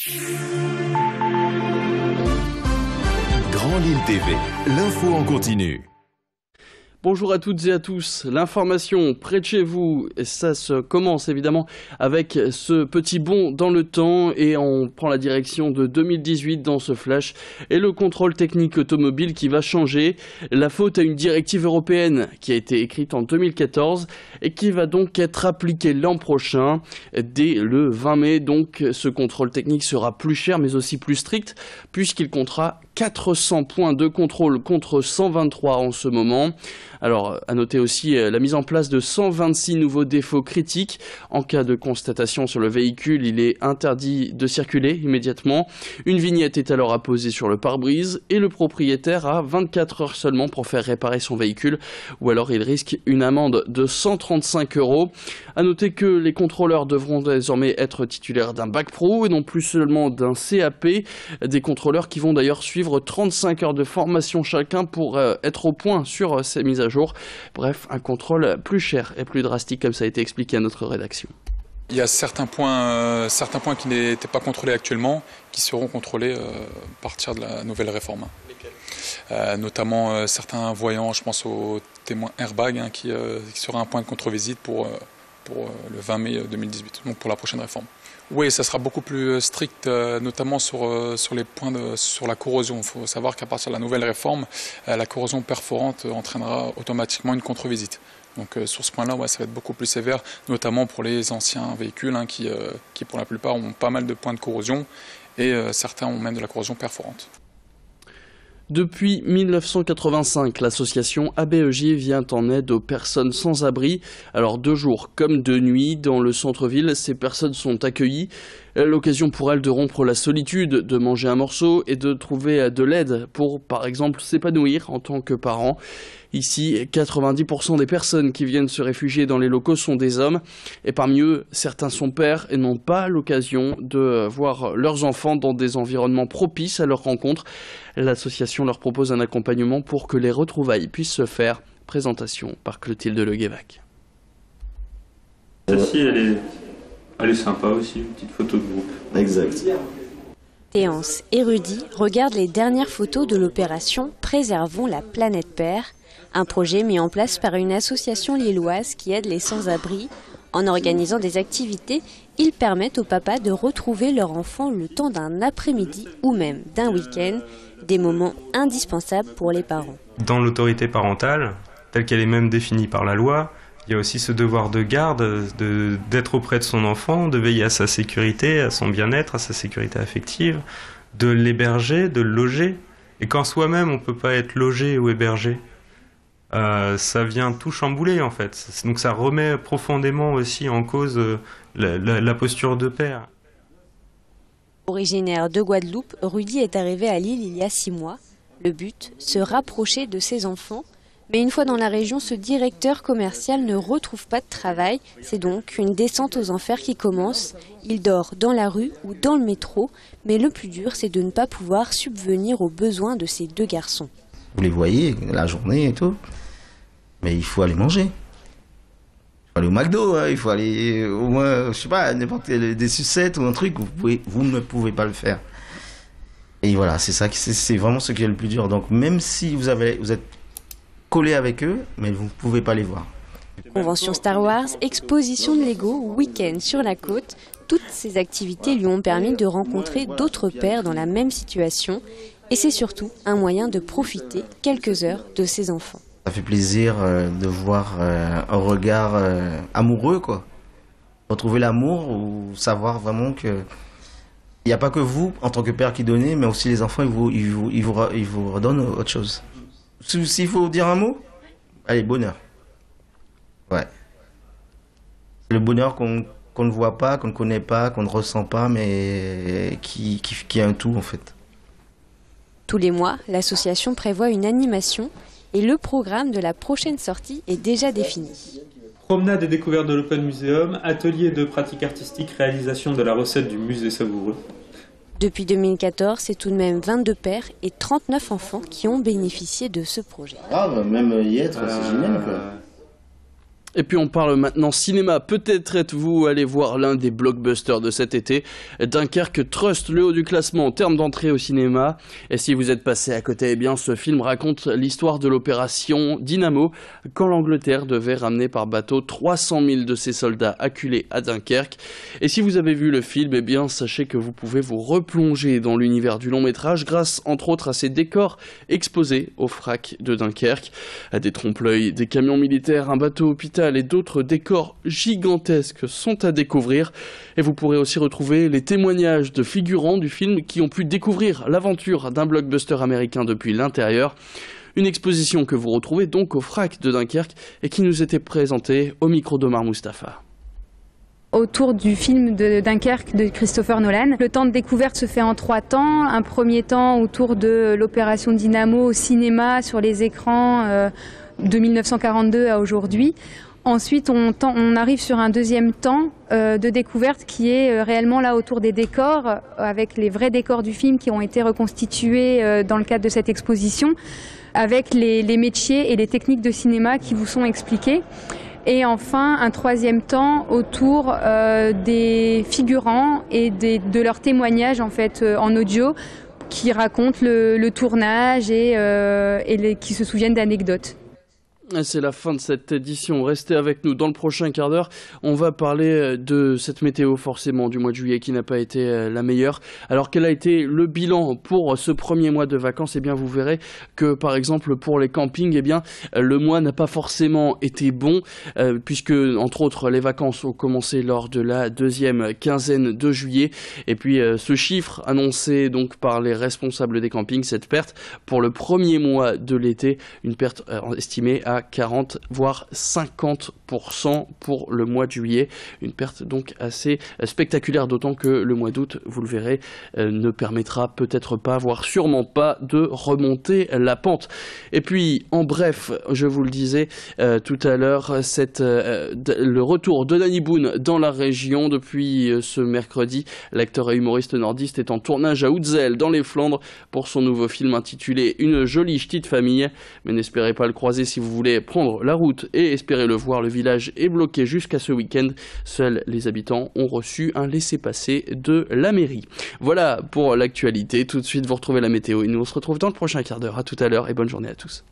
Grand Lille TV, l'info en continu. Bonjour à toutes et à tous, l'information près de chez vous, ça se commence évidemment avec ce petit bond dans le temps et on prend la direction de 2018 dans ce flash et le contrôle technique automobile qui va changer. La faute à une directive européenne qui a été écrite en 2014 et qui va donc être appliquée l'an prochain dès le 20 mai. Donc ce contrôle technique sera plus cher mais aussi plus strict puisqu'il comptera 400 points de contrôle contre 123 en ce moment. Alors, à noter aussi la mise en place de 126 nouveaux défauts critiques. En cas de constatation sur le véhicule, il est interdit de circuler immédiatement. Une vignette est alors apposée sur le pare-brise et le propriétaire a 24 heures seulement pour faire réparer son véhicule ou alors il risque une amende de 135 €. À noter que les contrôleurs devront désormais être titulaires d'un bac pro et non plus seulement d'un CAP. Des contrôleurs qui vont d'ailleurs suivre 35 heures de formation chacun pour être au point sur ces mises à jour. Bref, un contrôle plus cher et plus drastique comme ça a été expliqué à notre rédaction. Il y a certains points qui n'étaient pas contrôlés actuellement qui seront contrôlés à partir de la nouvelle réforme. Lesquels notamment certains voyants, je pense aux témoins airbag qui sera un point de contre-visite pour le 20 mai 2018, donc pour la prochaine réforme. Oui, ça sera beaucoup plus strict, notamment sur les points sur la corrosion. Il faut savoir qu'à partir de la nouvelle réforme, la corrosion perforante entraînera automatiquement une contre-visite. Donc sur ce point-là, ouais, ça va être beaucoup plus sévère, notamment pour les anciens véhicules qui pour la plupart ont pas mal de points de corrosion et certains ont même de la corrosion perforante. Depuis 1985, l'association ABEJ vient en aide aux personnes sans abri. Alors de jour comme de nuit, dans le centre-ville, ces personnes sont accueillies. L'occasion pour elles de rompre la solitude, de manger un morceau et de trouver de l'aide pour, par exemple, s'épanouir en tant que parents. Ici, 90% des personnes qui viennent se réfugier dans les locaux sont des hommes. Et parmi eux, certains sont pères et n'ont pas l'occasion de voir leurs enfants dans des environnements propices à leur rencontre. L'association leur propose un accompagnement pour que les retrouvailles puissent se faire. Présentation par Clotilde Leguévac. Celle-ci, elle est sympa aussi, une petite photo de groupe. Exact. Théance et Rudy regardent les dernières photos de l'opération Préservons la planète Père, un projet mis en place par une association lilloise qui aide les sans-abri. En organisant des activités, ils permettent aux papas de retrouver leur enfant le temps d'un après-midi ou même d'un week-end, des moments indispensables pour les parents. Dans l'autorité parentale, telle qu'elle est même définie par la loi, il y a aussi ce devoir de garde, d'être auprès de son enfant, de veiller à sa sécurité, à son bien-être, à sa sécurité affective, de l'héberger, de le loger. Et quand soi-même on ne peut pas être logé ou hébergé, ça vient tout chambouler en fait. Donc ça remet profondément aussi en cause la posture de père. Originaire de Guadeloupe, Rudy est arrivé à Lille il y a 6 mois. Le but, se rapprocher de ses enfants. Mais une fois dans la région, ce directeur commercial ne retrouve pas de travail. C'est donc une descente aux enfers qui commence. Il dort dans la rue ou dans le métro. Mais le plus dur, c'est de ne pas pouvoir subvenir aux besoins de ces 2 garçons. Vous les voyez la journée et tout. Mais il faut aller manger. Il faut aller au McDo, hein. Il faut aller au moins, je sais pas, n'importe quel des sucettes ou un truc. Vous ne pouvez pas le faire. Et voilà, c'est vraiment ce qui est le plus dur. Donc même si vous êtes collé avec eux, mais vous ne pouvez pas les voir. Convention Star Wars, exposition de Lego, week-end sur la côte. Toutes ces activités lui ont permis de rencontrer d'autres pères dans la même situation. Et c'est surtout un moyen de profiter quelques heures de ses enfants. Ça fait plaisir de voir un regard amoureux, quoi. Retrouver l'amour ou savoir vraiment que il n'y a pas que vous, en tant que père, qui donnez, mais aussi les enfants, ils vous redonnent autre chose. S'il faut dire un mot, allez, bonheur. Ouais. Le bonheur qu'on ne voit pas, qu'on ne connaît pas, qu'on ne ressent pas, mais qui est un tout, en fait. Tous les mois, l'association prévoit une animation et le programme de la prochaine sortie est déjà défini. Promenade et découverte de l'Open Museum, atelier de pratique artistique, réalisation de la recette du musée savoureux. Depuis 2014, c'est tout de même 22 pères et 39 enfants qui ont bénéficié de ce projet. Ah, bah, même y être, c'est génial, quoi. Et puis on parle maintenant cinéma. Peut-être êtes-vous allé voir l'un des blockbusters de cet été. Dunkerque truste le haut du classement en termes d'entrée au cinéma. Et si vous êtes passé à côté, eh bien ce film raconte l'histoire de l'opération Dynamo, quand l'Angleterre devait ramener par bateau 300 000 de ses soldats acculés à Dunkerque. Et si vous avez vu le film, eh bien sachez que vous pouvez vous replonger dans l'univers du long métrage grâce entre autres à ces décors exposés au FRAC de Dunkerque. À des trompe-l'œil, des camions militaires, un bateau hôpital et d'autres décors gigantesques sont à découvrir. Et vous pourrez aussi retrouver les témoignages de figurants du film qui ont pu découvrir l'aventure d'un blockbuster américain depuis l'intérieur. Une exposition que vous retrouvez donc au FRAC de Dunkerque et qui nous était présentée au micro d'Omar Mustafa. Autour du film de Dunkerque de Christopher Nolan. Le temps de découverte se fait en 3 temps. Un premier temps autour de l'opération Dynamo au cinéma, sur les écrans de 1942 à aujourd'hui. Ensuite, on arrive sur un deuxième temps de découverte qui est réellement là autour des décors, avec les vrais décors du film qui ont été reconstitués dans le cadre de cette exposition, avec les métiers et les techniques de cinéma qui vous sont expliqués. Et enfin, un troisième temps autour des figurants et de leurs témoignages en fait en audio qui racontent le tournage et qui se souviennent d'anecdotes. C'est la fin de cette édition. Restez avec nous dans le prochain quart d'heure. On va parler de cette météo forcément du mois de juillet qui n'a pas été la meilleure. Alors quel a été le bilan pour ce premier mois de vacances? Eh bien vous verrez que par exemple pour les campings, eh bien le mois n'a pas forcément été bon puisque entre autres les vacances ont commencé lors de la deuxième quinzaine de juillet. Et puis ce chiffre annoncé donc par les responsables des campings, cette perte pour le premier mois de l'été, une perte estimée à 40 voire 50% pour le mois de juillet, une perte donc assez spectaculaire, d'autant que le mois d'août, vous le verrez, ne permettra peut-être pas, voire sûrement pas, de remonter la pente. Et puis en bref, je vous le disais tout à l'heure, le retour de Danny Boone dans la région depuis ce mercredi. L'acteur et humoriste nordiste est en tournage à Oudzel dans les Flandres pour son nouveau film intitulé Une jolie ch'tite famille, mais n'espérez pas le croiser si vous voulez prendre la route et espérer le voir. Le village est bloqué jusqu'à ce week-end. Seuls les habitants ont reçu un laissez-passer de la mairie. Voilà pour l'actualité. Tout de suite, vous retrouvez la météo et nous on se retrouve dans le prochain quart d'heure. À tout à l'heure et bonne journée à tous.